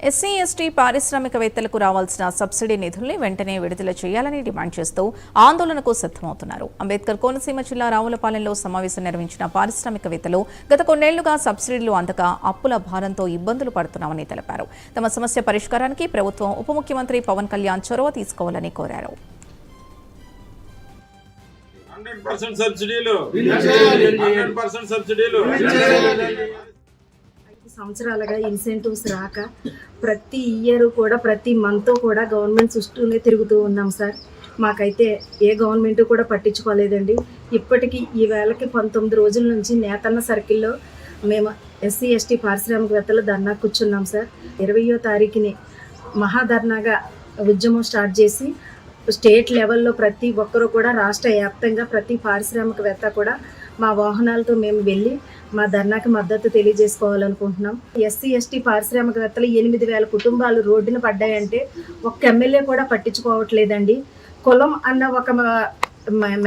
SC ST పారిశ్రామికవేత్తలకు రావాల్సిన subsidy నిధుల్ని వెంటనే విడుదల చేయాలని డిమాండ్ చేస్తూ ఆందోళనకు సిద్ధమవుతున్నారు. అంబేద్కర్ కోనసీమ జిల్లా రావులపాలెంలో సమావేశం నిర్వహించిన పారిశ్రామికవేత్తలు గత కొన్నేళ్లుగా సబ్సిడీలు అందక అప్పుల భారంతో ఇబ్బందులు పడుతున్నామని తెలిపారు. తమ సమస్య పరిష్కారానికి ప్రభుత్వం ఉప ముఖ్యమంత్రి పవన్ కళ్యాణ్ చొరవ తీసుకోవాలని కోరారు. 100% సబ్సిడీలు 100% సబ్సిడీలు సంవత్సరాలుగా ఇన్సెంటివ్స్ రాక ప్రతి ఇయర్ కూడా ప్రతి మంత్ కూడా గవర్నమెంట్ చుట్టూనే తిరుగుతూ ఉన్నాం సార్. మాకైతే ఏ గవర్నమెంట్ కూడా పట్టించుకోలేదండి. ఇప్పటికీ ఈ వేళకి 19 రోజుల నుంచి నేతన్న సర్కిల్లో మేము ఎస్సీ ఎస్టీ పారిశ్రామికవేత్తలు ధర్నా కూర్చున్నాం సార్. 20వ తారీఖుని మహాధర్నాగా ఉద్యమం స్టార్ట్ చేసి స్టేట్ లెవెల్లో ప్రతి ఒక్కరూ కూడా రాష్ట్ర వ్యాప్తంగా ప్రతి పారిశ్రామికవేత్త కూడా మా వాహనాలతో మేము వెళ్ళి మా ధర్నాకి మద్దతు తెలియజేసుకోవాలనుకుంటున్నాం. ఎస్సీ ఎస్టీ పారిశ్రామికవేత్తలు 8,000 కుటుంబాలు రోడ్డున పడ్డాయంటే ఒక్క ఎమ్మెల్యే కూడా పట్టించుకోవట్లేదండి. కులం అన్న ఒక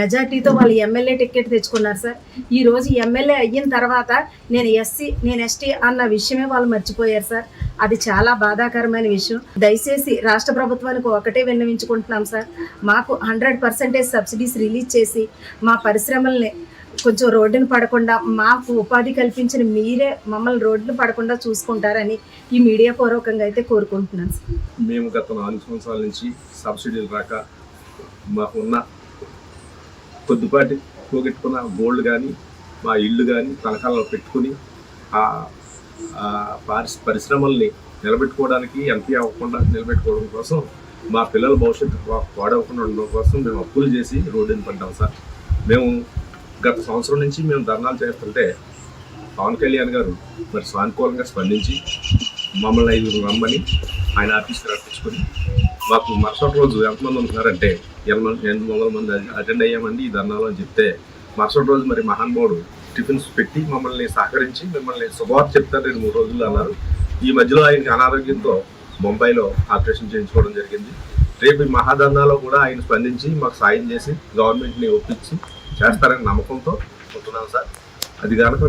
మెజార్టీతో వాళ్ళు ఎమ్మెల్యే టికెట్ తెచ్చుకున్నారు సార్. ఈరోజు ఎమ్మెల్యే అయిన తర్వాత నేను ఎస్సీ నేను ఎస్టీ అన్న విషయమే వాళ్ళు మర్చిపోయారు సార్. అది చాలా బాధాకరమైన విషయం. దయచేసి రాష్ట్ర ప్రభుత్వానికి ఒకటే విన్నవించుకుంటున్నాం సార్, మాకు 100% సబ్సిడీస్ రిలీజ్ చేసి మా పరిశ్రమల్ని కొంచెం రోడ్డును పడకుండా మాకు ఉపాధి కల్పించిన మీరే మమ్మల్ని రోడ్డును పడకుండా చూసుకుంటారని ఈ మీడియా పూర్వకంగా అయితే కోరుకుంటున్నాను సార్. మేము గత 4 సంవత్సరాల నుంచి సబ్సిడీలు రాక మాకున్న కొద్దిపాటి పోగొట్టుకున్న గోల్డ్ కానీ మా ఇల్లు కానీ తనఖాలలో పెట్టుకుని ఆ పరిశ్రమల్ని నిలబెట్టుకోవడానికి ఎంపీ అవ్వకుండా నిలబెట్టుకోవడం కోసం మా పిల్లల భవిష్యత్తు పాడవకుండా ఉండడం కోసం మేము అప్పులు చేసి రోడ్డుని పడ్డాం సార్. మేము గత సంవత్సరం నుంచి మేము ధర్నాలు చేస్తుంటే పవన్ కళ్యాణ్ గారు మరి సానుకూలంగా స్పందించి మమ్మల్ని 5 రమ్మని ఆయన ఆఫీస్కి రప్పించుకొని మాకు మరుసటి రోజు ఎంతమంది ఉంటున్నారంటే 800 మంది అటెండ్ అయ్యామండి ఈ ధర్నాలో అని చెప్తే మరుసటి రోజు మరి మహానుభావుడు టిఫిన్స్ పెట్టి మమ్మల్ని సహకరించి మిమ్మల్ని శుభవార్త చెప్తారు 2-3 రోజులు అన్నారు. ఈ మధ్యలో ఆయనకి అనారోగ్యంతో ముంబైలో ఆపరేషన్ చేయించుకోవడం జరిగింది. రేపు ఈ మహాధర్నాలో కూడా ఆయన స్పందించి మాకు సాయం చేసి గవర్నమెంట్ని ఒప్పించి చేస్తారని నమ్మకంతో ఉంటున్నాం సార్. అది కనుక